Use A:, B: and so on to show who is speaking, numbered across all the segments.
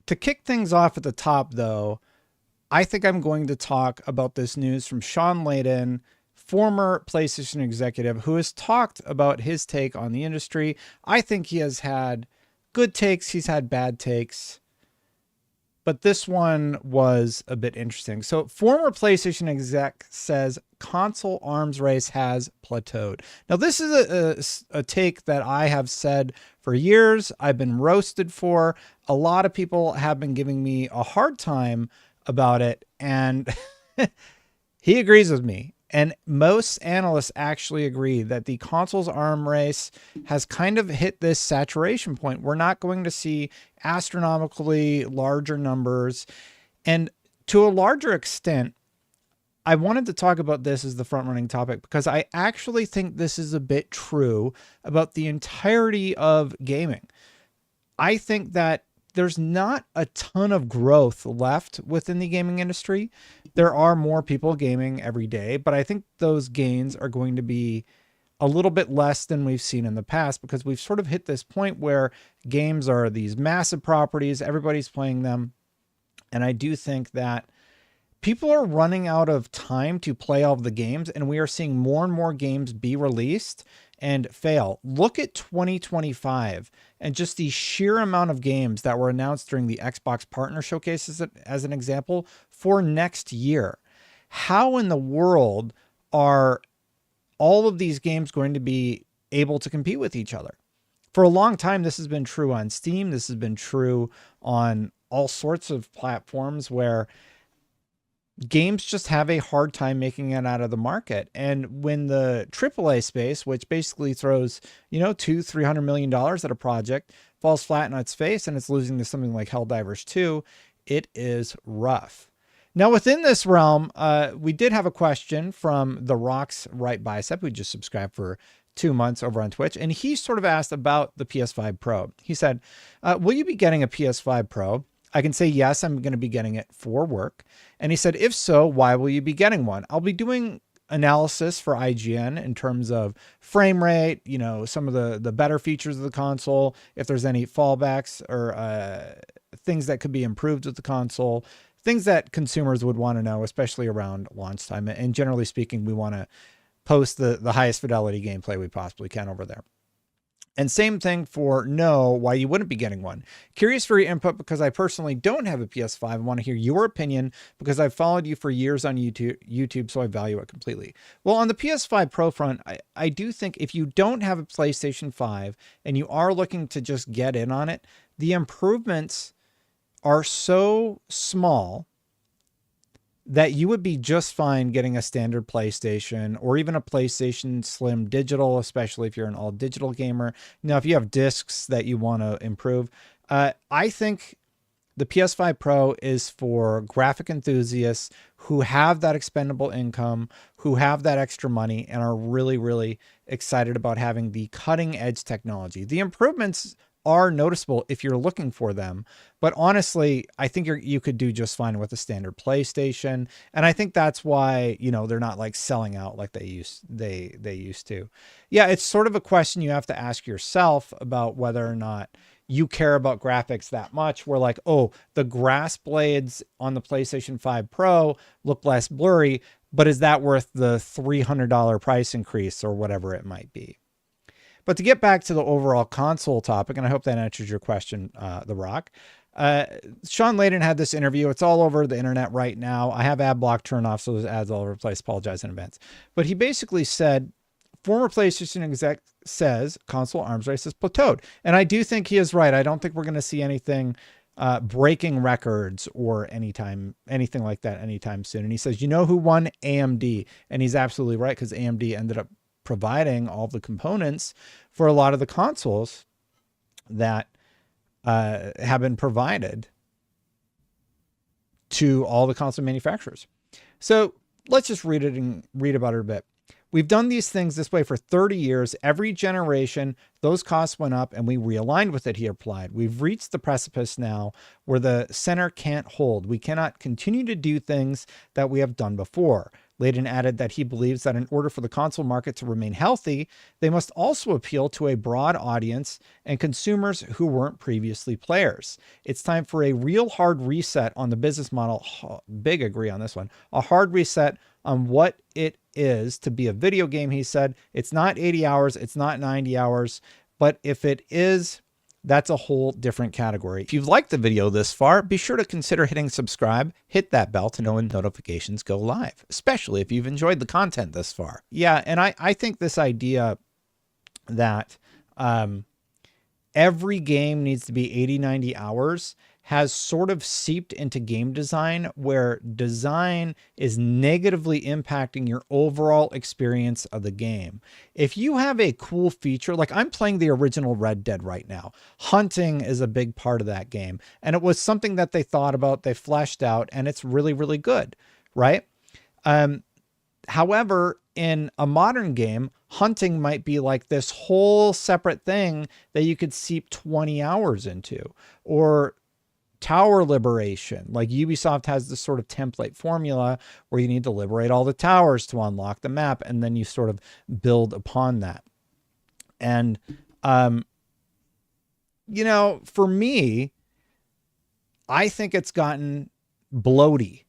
A: To kick things off at the top, though, I think I'm going to talk about this news from Shawn Layden, former PlayStation executive, who has talked about his take on the industry. I think he has had good takes, he's had bad takes, but this one was a bit interesting. So, former PlayStation exec says console arms race has plateaued. Now, this is a take that I have said for years. I've been roasted for. A lot of people have been giving me a hard time about it, and he agrees with me. And most analysts actually agree that the consoles arm race has kind of hit this saturation point. We're not going to see astronomically larger numbers. And to a larger extent, I wanted to talk about this as the front running topic because I actually think this is a bit true about the entirety of gaming. I think that there's not a ton of growth left within the gaming industry. There are more people gaming every day, but I think those gains are going to be a little bit less than we've seen in the past because we've sort of hit this point where games are these massive properties, everybody's playing them. And I do think that people are running out of time to play all of the games, and we are seeing more and more games be released and fail. Look at 2025 and just the sheer amount of games that were announced during the Xbox Partner Showcases as an example for next year. How in the world are all of these games going to be able to compete with each other? For a long time, this has been true on Steam. This has been true on all sorts of platforms where games just have a hard time making it out of the market. And when the AAA space, which basically throws, $200-300 million at a project, falls flat on its face and it's losing to something like Helldivers 2, it is rough. Now, within this realm, we did have a question from The Rock's Right Bicep, who just subscribed for 2 months over on Twitch. And he sort of asked about the PS5 Pro. He said, will you be getting a PS5 Pro? I can say, yes, I'm going to be getting it for work. And he said, if so, why will you be getting one? I'll be doing analysis for IGN in terms of frame rate, some of the better features of the console, if there's any fallbacks or things that could be improved with the console, things that consumers would want to know, especially around launch time. And generally speaking, we want to post the highest fidelity gameplay we possibly can over there. And same thing for no, why you wouldn't be getting one. Curious for your input because I personally don't have a PS5 and want to hear your opinion because I've followed you for years on YouTube, so I value it completely. Well, on the PS5 Pro front, I do think if you don't have a PlayStation 5 and you are looking to just get in on it, the improvements are so small that you would be just fine getting a standard PlayStation or even a PlayStation Slim Digital, especially if you're an all digital gamer. Now, if you have discs that you want to improve, I think the PS5 Pro is for graphic enthusiasts who have that expendable income, who have that extra money and are really, really excited about having the cutting edge technology. The improvements are noticeable if you're looking for them, but honestly, I think you could do just fine with a standard PlayStation, and I think that's why they're not like selling out like they used to. Yeah, it's sort of a question you have to ask yourself about whether or not you care about graphics that much. Where like, oh, the grass blades on the PlayStation 5 Pro look less blurry, but is that worth the $300 price increase or whatever it might be? But to get back to the overall console topic, and I hope that answers your question, The Rock, Shawn Layden had this interview. It's all over the internet right now. I have ad block turned off, so there's ads all over the place. Apologize in advance. But he basically said, former PlayStation exec says console arms race is plateaued. And I do think he is right. I don't think we're going to see anything breaking records or anything like that anytime soon. And he says, who won? AMD. And he's absolutely right because AMD ended up providing all the components for a lot of the consoles that have been provided to all the console manufacturers. So let's just read about it a bit. We've done these things this way for 30 years. Every generation, those costs went up and we realigned with it, he replied. We've reached the precipice now where the center can't hold. We cannot continue to do things that we have done before. Layden added that he believes that in order for the console market to remain healthy, they must also appeal to a broad audience and consumers who weren't previously players. It's time for a real hard reset on the business model. Big agree on this one. A hard reset on what it is to be a video game, he said. It's not 80 hours, it's not 90 hours, but if it is, that's a whole different category. If you've liked the video this far, be sure to consider hitting subscribe, hit that bell to know when notifications go live, especially if you've enjoyed the content this far. Yeah, and I think this idea that every game needs to be 80, 90 hours has sort of seeped into game design, where design is negatively impacting your overall experience of the game. If you have a cool feature, like I'm playing the original Red Dead right now, hunting is a big part of that game. And it was something that they thought about, they fleshed out, and it's really, really good, right? However, in a modern game, hunting might be like this whole separate thing that you could seep 20 hours into. Or tower liberation, like Ubisoft has this sort of template formula where you need to liberate all the towers to unlock the map, and then you sort of build upon that. And you know, for me, I think it's gotten bloaty.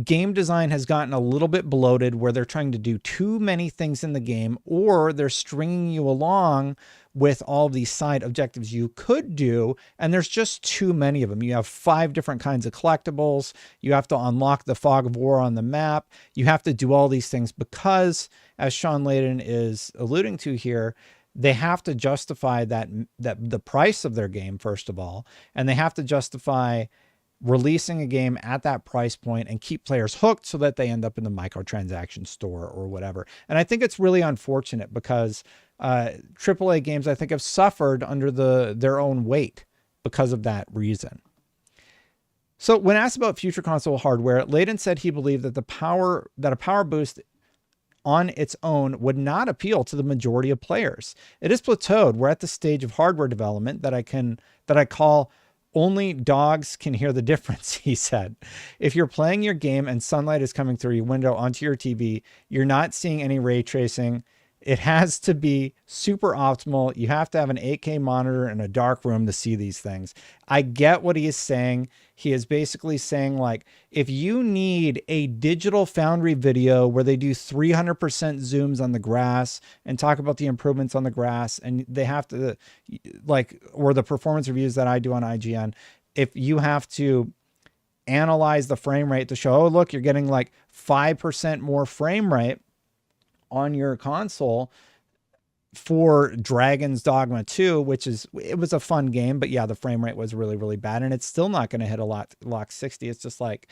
A: Game design has gotten a little bit bloated, where they're trying to do too many things in the game, or they're stringing you along with all these side objectives you could do, and there's just too many of them. You have 5 different kinds of collectibles. You have to unlock the fog of war on the map. You have to do all these things because, as Shawn Layden is alluding to here, they have to justify that the price of their game, first of all, and they have to justify releasing a game at that price point and keep players hooked so that they end up in the microtransaction store or whatever. And I think it's really unfortunate because AAA games, I think, have suffered under their own weight because of that reason. So when asked about future console hardware, Layden said he believed that a power boost on its own would not appeal to the majority of players. It is plateaued. We're at the stage of hardware development that I call only dogs can hear the difference, he said. If you're playing your game and sunlight is coming through your window onto your TV, you're not seeing any ray tracing. It has to be super optimal. You have to have an 8K monitor in a dark room to see these things. I get what he is saying. He is basically saying, like, if you need a digital foundry video where they do 300% zooms on the grass and talk about the improvements on the grass, and they have to, like, or the performance reviews that I do on IGN, if you have to analyze the frame rate to show, oh, look, you're getting like 5% more frame rate on your console for Dragon's Dogma 2, it was a fun game, but yeah, the frame rate was really, really bad, and it's still not going to hit a lock 60. It's just like,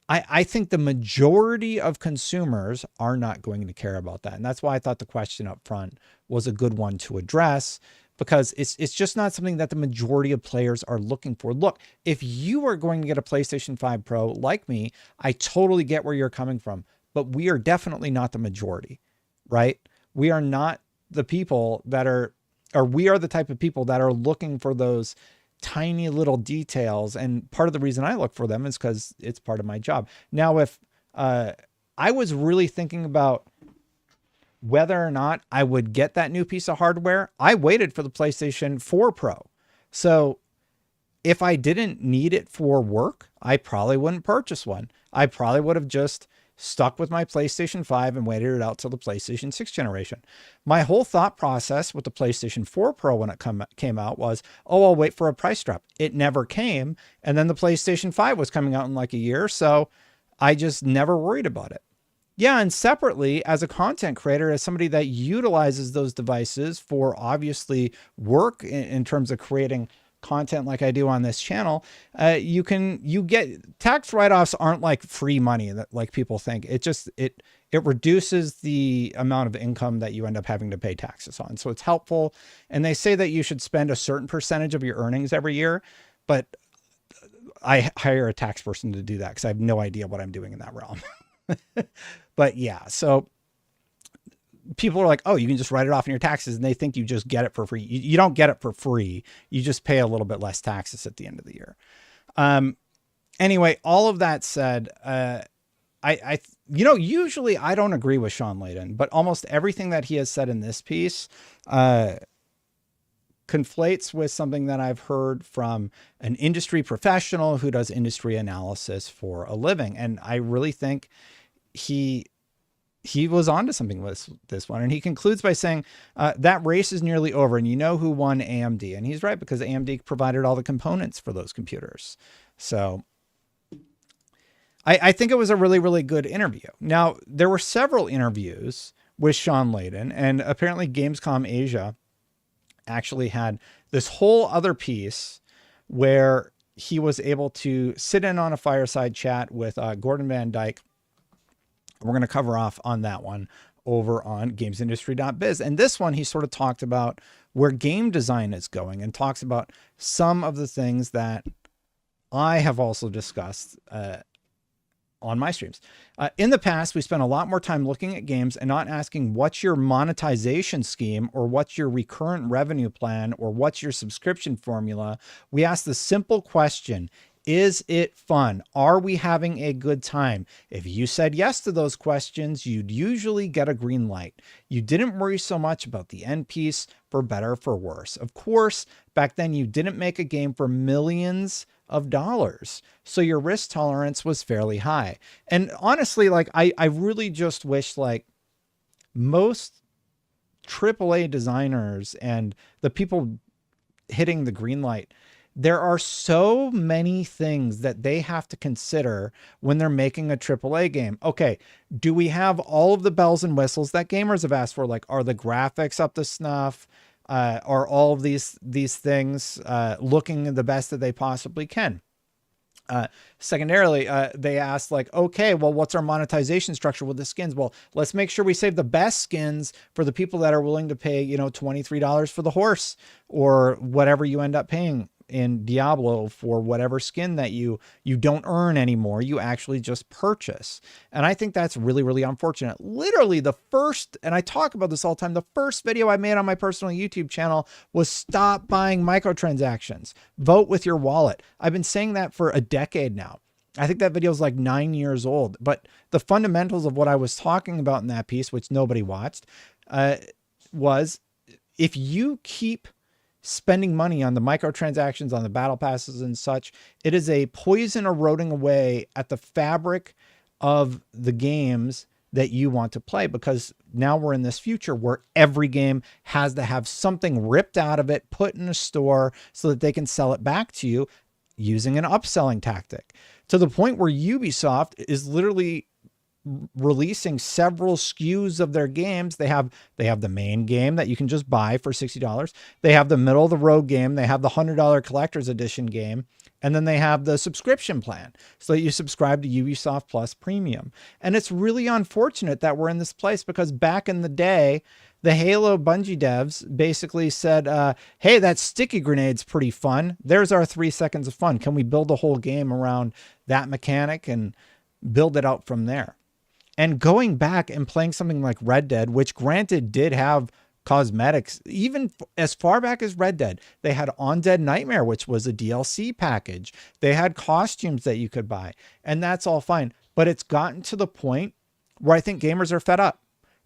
A: I think the majority of consumers are not going to care about that. And that's why I thought the question up front was a good one to address, because it's just not something that the majority of players are looking for. Look, if you are going to get a PlayStation 5 Pro like me, I totally get where you're coming from. But we are definitely not the majority, right? We are not the people that are, or we are the type of people that are looking for those tiny little details. And part of the reason I look for them is because it's part of my job. Now, if I was really thinking about whether or not I would get that new piece of hardware, I waited for the PlayStation 4 Pro. So if I didn't need it for work, I probably wouldn't purchase one. I probably would have just stuck with my PlayStation 5 and waited it out till the PlayStation 6 generation. My whole thought process with the PlayStation 4 Pro when it came out was, oh, I'll wait for a price drop. It never came. And then the PlayStation 5 was coming out in like a year. So I just never worried about it. Yeah, and separately, as a content creator, as somebody that utilizes those devices for obviously work in terms of creating content like I do on this channel, you get tax write-offs aren't like free money that like people think. It reduces the amount of income that you end up having to pay taxes on. So it's helpful. And they say that you should spend a certain percentage of your earnings every year, but I hire a tax person to do that because I have no idea what I'm doing in that realm. But yeah, so people are like, oh, you can just write it off in your taxes, and they think you just get it for free. You don't get it for free. You just pay a little bit less taxes at the end of the year. Anyway, all of that said, usually I don't agree with Shawn Layden, but almost everything that he has said in this piece conflates with something that I've heard from an industry professional who does industry analysis for a living. And I really think he was onto something with this one. And he concludes by saying that race is nearly over. And you know who won? AMD. And he's right, because AMD provided all the components for those computers. So I think it was a really, really good interview. Now, there were several interviews with Shawn Layden, and apparently Gamescom Asia actually had this whole other piece where he was able to sit in on a fireside chat with Gordon Van Dyke. We're going to cover off on that one over on gamesindustry.biz. And this one, he sort of talked about where game design is going and talks about some of the things that I have also discussed on my streams. In the past, we spent a lot more time looking at games and not asking what's your monetization scheme or what's your recurrent revenue plan or what's your subscription formula. We asked the simple question, is it fun? Are we having a good time? If you said yes to those questions, you'd usually get a green light. You didn't worry so much about the end piece, for better or for worse. Of course, back then you didn't make a game for millions of dollars, so your risk tolerance was fairly high. And honestly, like I really just wish like most AAA designers and the people hitting the green light, there are so many things that they have to consider when they're making a AAA game. Okay, do we have all of the bells and whistles that gamers have asked for? Like, are the graphics up to snuff? Are all of these things looking the best that they possibly can? Secondarily, they asked like, okay, well, what's our monetization structure with the skins? Well, let's make sure we save the best skins for the people that are willing to pay, $23 for the horse or whatever you end up paying in Diablo for whatever skin that you don't earn anymore, you actually just purchase. And I think that's really, really unfortunate. Literally the first, and I talk about this all the time, the first video I made on my personal YouTube channel was stop buying microtransactions. Vote with your wallet. I've been saying that for a decade now. I think that video is like 9 years old, but the fundamentals of what I was talking about in that piece, which nobody watched, was if you keep spending money on the microtransactions, on the battle passes and such, it is a poison eroding away at the fabric of the games that you want to play, because now we're in this future where every game has to have something ripped out of it, put in a store so that they can sell it back to you using an upselling tactic, to the point where Ubisoft is literally releasing several SKUs of their games. They have the main game that you can just buy for $60. They have the middle of the road game. They have the $100 collector's edition game. And then they have the subscription plan so that you subscribe to Ubisoft Plus Premium. And it's really unfortunate that we're in this place, because back in the day, the Halo Bungie devs basically said, hey, that sticky grenade's pretty fun. There's our 3 seconds of fun. Can we build a whole game around that mechanic and build it out from there? And going back and playing something like Red Dead, which granted did have cosmetics, even as far back as Red Dead, they had Undead Nightmare, which was a DLC package. They had costumes that you could buy, and that's all fine. But it's gotten to the point where I think gamers are fed up,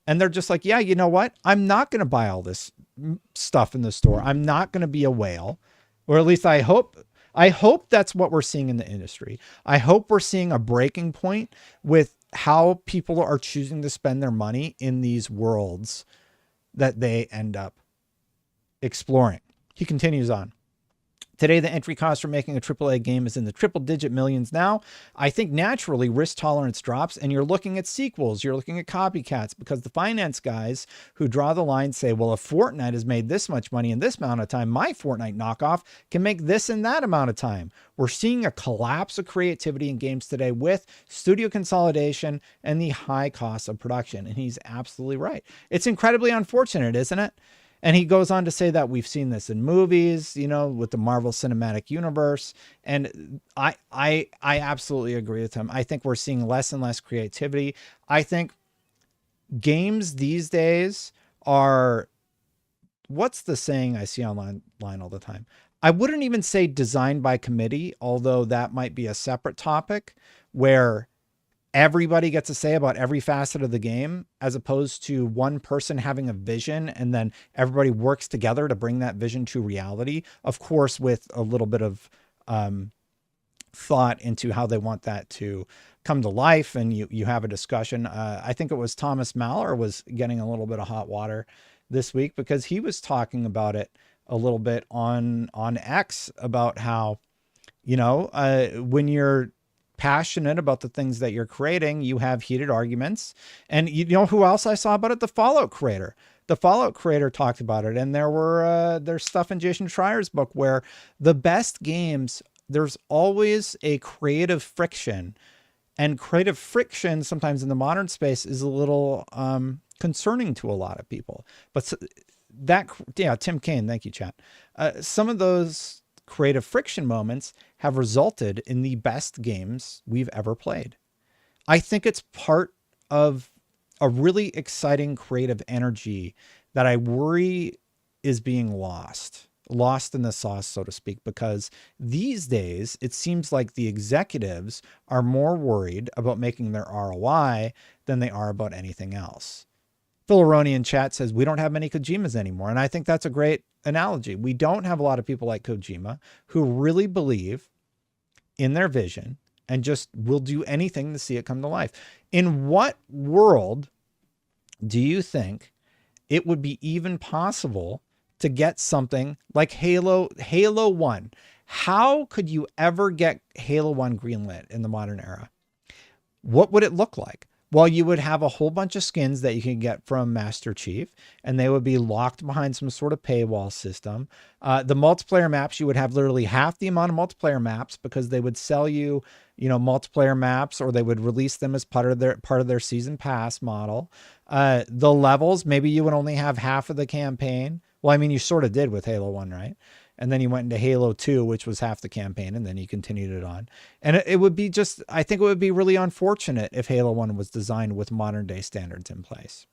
A: and they're just like, yeah, you know what? I'm not going to buy all this stuff in the store. I'm not going to be a whale, or at least I hope that's what we're seeing in the industry. I hope we're seeing a breaking point with how people are choosing to spend their money in these worlds that they end up exploring. He continues on. Today, the entry cost for making a AAA game is in the triple-digit millions now. I think naturally risk tolerance drops, and you're looking at sequels, you're looking at copycats, because the finance guys who draw the line say, well, if Fortnite has made this much money in this amount of time, my Fortnite knockoff can make this in that amount of time. We're seeing a collapse of creativity in games today with studio consolidation and the high cost of production. And he's absolutely right. It's incredibly unfortunate, isn't it? And he goes on to say that we've seen this in movies, with the Marvel Cinematic Universe. And I absolutely agree with him. I think we're seeing less and less creativity. I think games these days are, what's the saying I see online all the time? I wouldn't even say designed by committee, although that might be a separate topic, where everybody gets a say about every facet of the game, as opposed to one person having a vision and then everybody works together to bring that vision to reality. Of course, with a little bit of thought into how they want that to come to life. And you have a discussion. I think it was Thomas Maller was getting a little bit of hot water this week because he was talking about it a little bit on X about how, when you're passionate about the things that you're creating, you have heated arguments. And you know who else I saw about it? The Fallout creator. The Fallout creator talked about it. And there's stuff in Jason Schreier's book where the best games, there's always a creative friction. And creative friction sometimes in the modern space is a little concerning to a lot of people. But Tim Kaine, thank you, chat. Some of those creative friction moments have resulted in the best games we've ever played. I think it's part of a really exciting creative energy that I worry is being lost in the sauce, so to speak, because these days it seems like the executives are more worried about making their ROI than they are about anything else. Phil Aroni in chat says, we don't have many Kojimas anymore. And I think that's a great analogy. We don't have a lot of people like Kojima who really believe in their vision and just will do anything to see it come to life. In what world do you think it would be even possible to get something like Halo 1? How could you ever get Halo 1 greenlit in the modern era? What would it look like? Well, you would have a whole bunch of skins that you can get from Master Chief, and they would be locked behind some sort of paywall system. The multiplayer maps, you would have literally half the amount of multiplayer maps because they would sell you, multiplayer maps, or they would release them as part of their season pass model. The levels, maybe you would only have half of the campaign. Well, I mean, you sort of did with Halo 1, right? And then you went into Halo 2, which was half the campaign, and then you continued it on. And it would be I think it would be really unfortunate if Halo 1 was designed with modern day standards in place.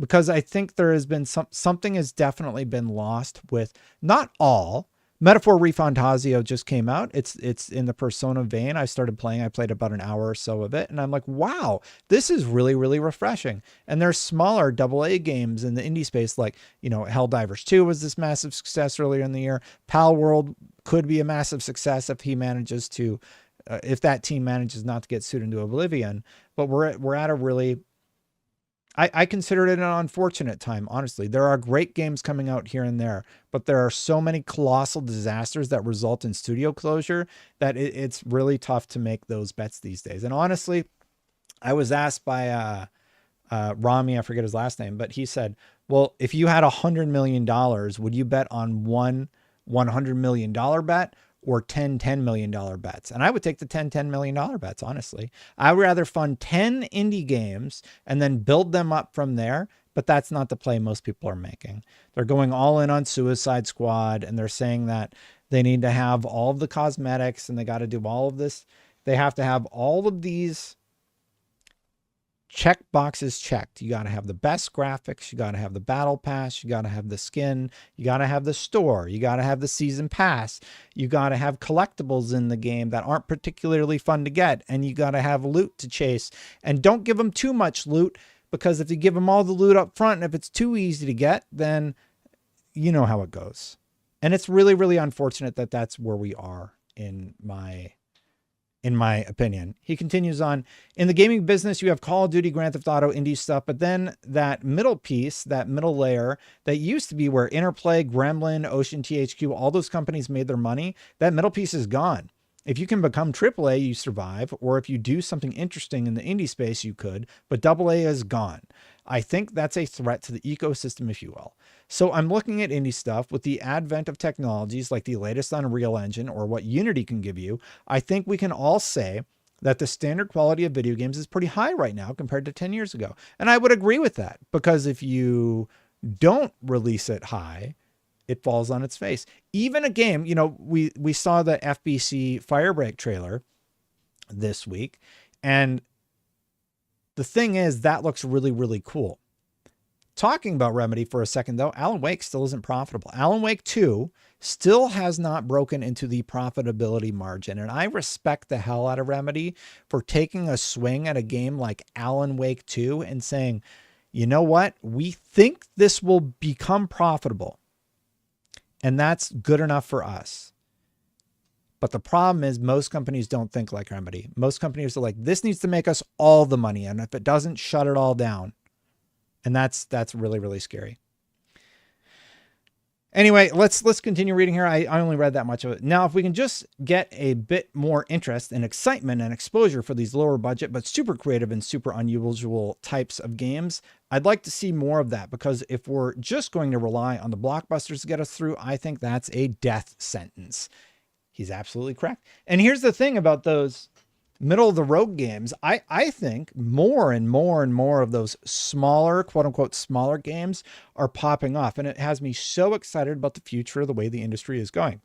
A: Because I think there has been something has definitely been lost with not all. Metaphor Refantasio just came out. It's in the Persona vein. I started playing. I played about an hour or so of it, and I'm like, wow, this is really, really refreshing. And there's smaller AA games in the indie space, like, Helldivers 2 was this massive success earlier in the year. Pal World could be a massive success if if that team manages not to get sued into oblivion. But we're at a really, I considered it an unfortunate time, honestly. There are great games coming out here and there, but there are so many colossal disasters that result in studio closure that it's really tough to make those bets these days. And honestly, I was asked by Rami, I forget his last name, but he said, well, if you had $100 million, would you bet on one $100 million bet or 10 $10 million bets? And I would take the 10 $10 million bets, honestly. I would rather fund 10 indie games and then build them up from there. But that's not the play most people are making. They're going all in on Suicide Squad, and they're saying that they need to have all of the cosmetics and they got to do all of this. They have to have all of these check boxes checked. You got to have the best graphics. You got to have the battle pass. You got to have the skin. You got to have the store. You got to have the season pass. You got to have collectibles in the game that aren't particularly fun to get. And you got to have loot to chase. And don't give them too much loot, because if you give them all the loot up front, and if it's too easy to get, then you know how it goes. And it's really, really unfortunate that that's where we are in my opinion. He continues on, in the gaming business, you have Call of Duty, Grand Theft Auto, indie stuff, but then that middle piece, that middle layer that used to be where Interplay, Gremlin, Ocean THQ, all those companies made their money, that middle piece is gone. If you can become AAA, you survive, or if you do something interesting in the indie space, you could, but AA is gone. I think that's a threat to the ecosystem, if you will. So I'm looking at indie stuff with the advent of technologies like the latest Unreal Engine or what Unity can give you. I think we can all say that the standard quality of video games is pretty high right now compared to 10 years ago. And I would agree with that, because if you don't release it high, it falls on its face. Even a game, we saw the FBC Firebreak trailer this week, and the thing is, that looks really, really cool. Talking about Remedy for a second, though, Alan Wake still isn't profitable. Alan Wake 2 still has not broken into the profitability margin. And I respect the hell out of Remedy for taking a swing at a game like Alan Wake 2 and saying, you know what? We think this will become profitable. And that's good enough for us. But the problem is most companies don't think like Remedy. Most companies are like, this needs to make us all the money. And if it doesn't, shut it all down. And that's really, really scary. Anyway, let's continue reading here. I only read that much of it. Now, if we can just get a bit more interest and excitement and exposure for these lower budget, but super creative and super unusual types of games, I'd like to see more of that, because if we're just going to rely on the blockbusters to get us through, I think that's a death sentence. He's absolutely correct. And here's the thing about those middle of the road games. I think more and more of those smaller, quote unquote, smaller games are popping off. And it has me so excited about the future of the way the industry is going.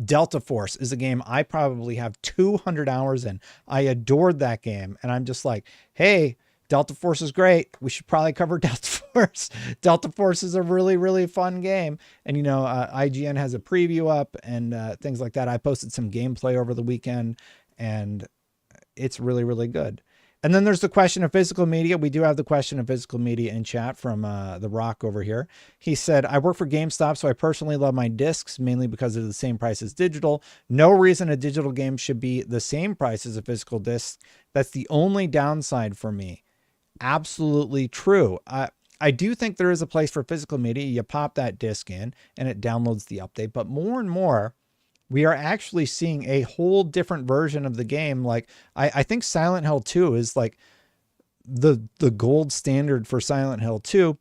A: Delta Force is a game I probably have 200 hours in. I adored that game. And I'm just like, hey, Delta Force is great. We should probably cover Delta Force. Delta Force is a really, really fun game. And, you know, IGN has a preview up and things like that. I posted some gameplay over the weekend, and it's really, really good. And then there's the question of physical media. We do have the question of physical media in chat from The Rock over here. He said, I work for GameStop, so I personally love my discs, mainly because they're the same price as digital. No reason a digital game should be the same price as a physical disc. That's the only downside for me. Absolutely true. I do think there is a place for physical media. You pop that disc in and it downloads the update, but more and more, we are actually seeing a whole different version of the game. Like I think Silent Hill 2 is like the gold standard for Silent Hill 2,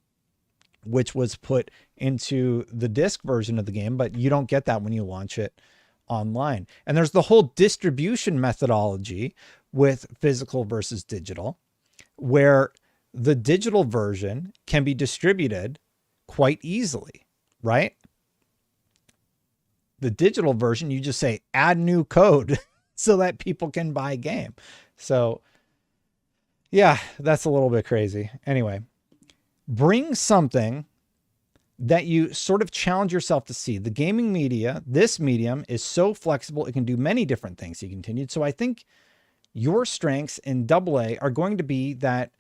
A: which was put into the disc version of the game, but you don't get that when you launch it online. And there's the whole distribution methodology with physical versus digital, where the digital version can be distributed quite easily, right? The digital version, you just say add new code so that people can buy game. So yeah, that's a little bit crazy. Anyway, bring something that you sort of challenge yourself to see. The gaming media, this medium is so flexible. It can do many different things, he continued. So I think your strengths in AA are going to be that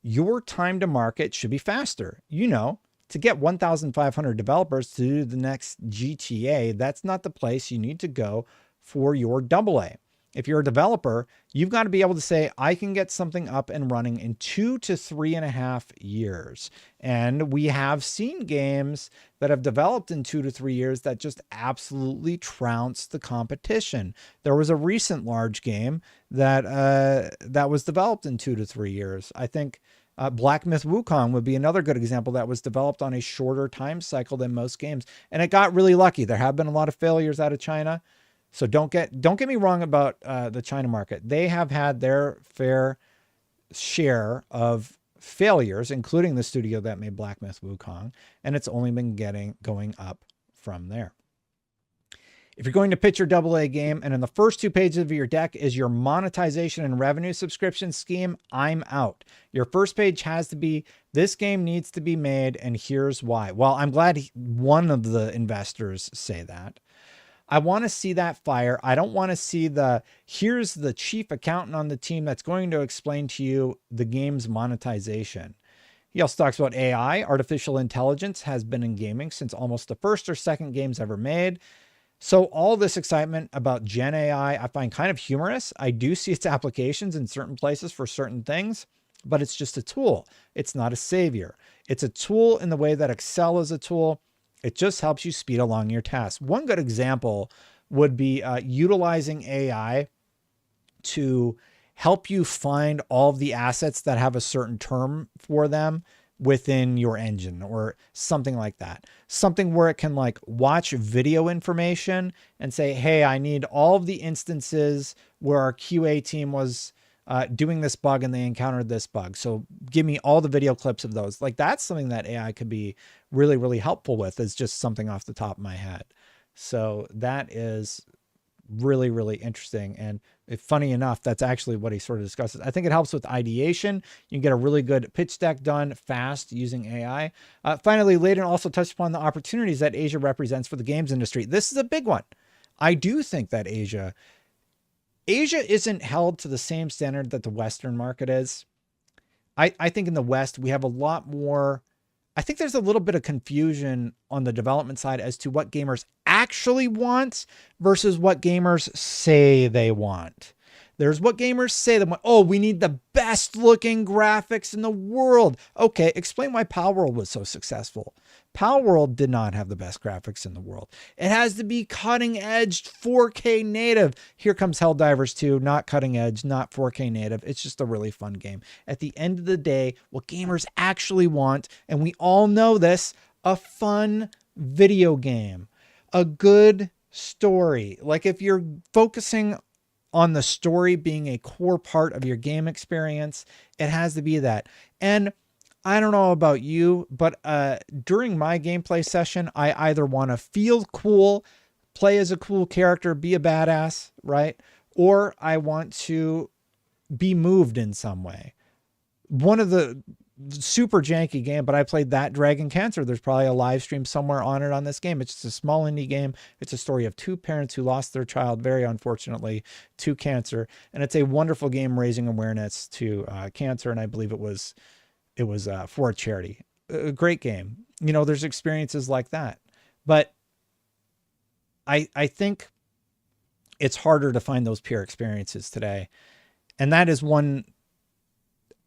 A: your time to market should be faster. You know, to get 1,500 developers to do the next GTA, that's not the place you need to go for your AA. If you're a developer, you've got to be able to say, I can get something up and running in 2 to 3.5 years. And we have seen games that have developed in 2 to 3 years that just absolutely trounce the competition. There was a recent large game that was developed in 2 to 3 years. I think Black Myth Wukong would be another good example that was developed on a shorter time cycle than most games. And it got really lucky. There have been a lot of failures out of China. So don't get me wrong about the China market. They have had their fair share of failures, including the studio that made Black Myth Wukong, and it's only been going up from there. If you're going to pitch your AA game and in the first 2 pages of your deck is your monetization and revenue subscription scheme, I'm out. Your first page has to be, this game needs to be made and here's why. Well, I'm glad one of the investors say that. I want to see that fire. I don't want to see here's the chief accountant on the team that's going to explain to you the game's monetization. He also talks about AI. Artificial intelligence has been in gaming since almost the first or second games ever made. So all this excitement about Gen AI, I find kind of humorous. I do see its applications in certain places for certain things, but it's just a tool. It's not a savior. It's a tool in the way that Excel is a tool. It just helps you speed along your tasks. One good example would be utilizing AI to help you find all of the assets that have a certain term for them within your engine or something like that. Something where it can like watch video information and say, hey, I need all of the instances where our QA team was doing this bug and they encountered this bug. So give me all the video clips of those. Like that's something that AI could be really, really helpful with, is just something off the top of my head. So that is really, really interesting. And funny enough, that's actually what he sort of discusses. I think it helps with ideation. You can get a really good pitch deck done fast using AI. Finally, Layden also touched upon the opportunities that Asia represents for the games industry. This is a big one. I do think that Asia isn't held to the same standard that the Western market is. I think in the West, we have a lot more. I think there's a little bit of confusion on the development side as to what gamers actually want versus what gamers say they want. There's what gamers say they want. Oh, we need the best looking graphics in the world. Okay, explain why Palworld was so successful. Palworld did not have the best graphics in the world. It has to be cutting edge 4K native. Here comes Helldivers 2, not cutting edge, not 4K native. It's just a really fun game. At the end of the day, what gamers actually want, and we all know this, a fun video game, a good story. Like if you're focusing on the story being a core part of your game experience, it has to be that. And I don't know about you, but during my gameplay session, I either want to feel cool, play as a cool character, be a badass, right? Or I want to be moved in some way. One of the super janky game, but I played that Dragon Cancer. There's probably a live stream somewhere on it on this game. It's just a small indie game. It's a story of two parents who lost their child, very unfortunately, to cancer. And it's a wonderful game raising awareness to cancer. And I believe it was for a charity. A great game. You know, there's experiences like that. But I think it's harder to find those peer experiences today. And that is one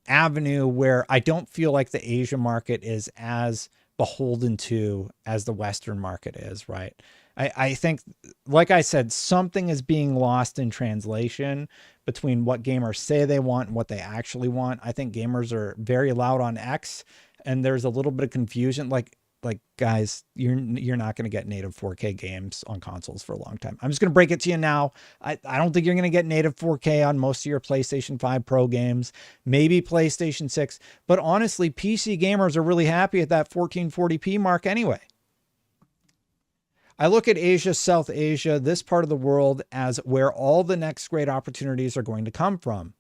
A: avenue where I don't feel like the Asia market is as beholden to as the Western market is, right? I think, like I said, something is being lost in translation between what gamers say they want and what they actually want. I think gamers are very loud on X, and there's a little bit of confusion. Like guys, you're not going to get native 4K games on consoles for a long time. I'm just going to break it to you now. I don't think you're going to get native 4K on most of your PlayStation 5 Pro games, maybe PlayStation 6. But honestly, PC gamers are really happy at that 1440p mark anyway. I look at Asia, South Asia, this part of the world as where all the next great opportunities are going to come from.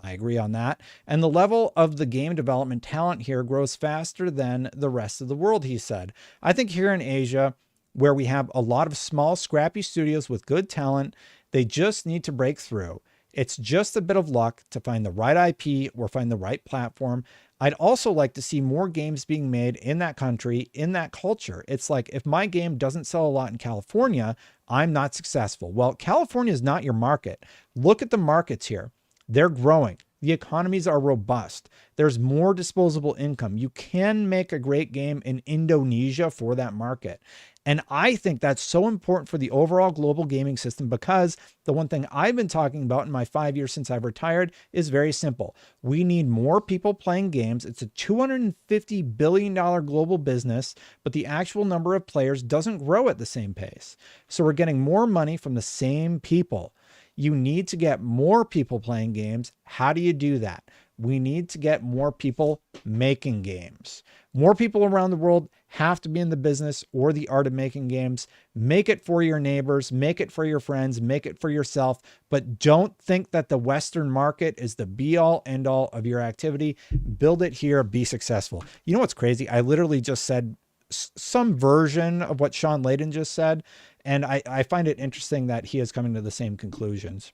A: I agree on that. And the level of the game development talent here grows faster than the rest of the world, he said. I think here in Asia, where we have a lot of small, scrappy studios with good talent, they just need to break through. It's just a bit of luck to find the right IP or find the right platform. I'd also like to see more games being made in that country, in that culture. It's like, if my game doesn't sell a lot in California, I'm not successful. Well, California is not your market. Look at the markets here. They're growing. The economies are robust. There's more disposable income. You can make a great game in Indonesia for that market. And I think that's so important for the overall global gaming system, because the one thing I've been talking about in my 5 years since I've retired is very simple. We need more people playing games. It's a $250 billion global business, but the actual number of players doesn't grow at the same pace. So we're getting more money from the same people. You need to get more people playing games. How do you do that? We need to get more people making games. More people around the world have to be in the business or the art of making games. Make it for your neighbors, make it for your friends, make it for yourself, but don't think that the Western market is the be all end all of your activity. Build it here, be successful. You know what's crazy? I literally just said some version of what Shawn Layden just said. And I find it interesting that he is coming to the same conclusions.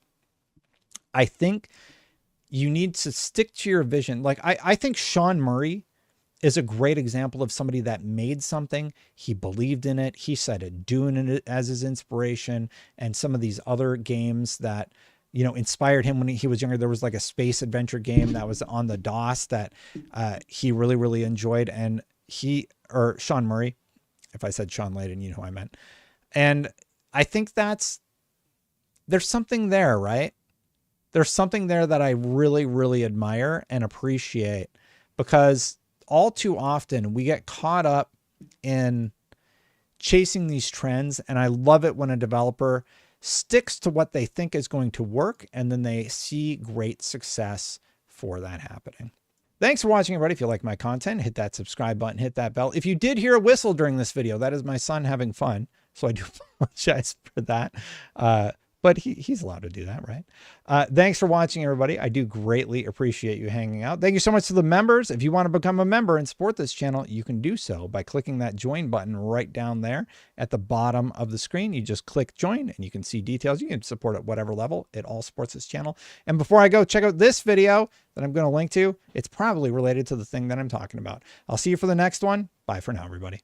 A: I think you need to stick to your vision. Like I think Sean Murray is a great example of somebody that made something. He believed in it. He started doing it as his inspiration. And some of these other games that, you know, inspired him when he was younger. There was like a space adventure game that was on the DOS that he really, really enjoyed. And Sean Murray, if I said Shawn Layden, you know who I meant. And I think there's something there, right? There's something there that I really, really admire and appreciate, because all too often we get caught up in chasing these trends. And I love it when a developer sticks to what they think is going to work, and then they see great success for that happening. Thanks for watching, everybody. If you like my content, hit that subscribe button, hit that bell. If you did hear a whistle during this video, that is my son having fun. So I do apologize for that. but he's allowed to do that, right? Thanks for watching, everybody. I do greatly appreciate you hanging out. Thank you so much to the members. If you want to become a member and support this channel, you can do so by clicking that join button right down there at the bottom of the screen. You just click join and you can see details. You can support at whatever level. It all supports this channel. And before I go, check out this video that I'm going to link to. It's probably related to the thing that I'm talking about. I'll see you for the next one. Bye for now, everybody.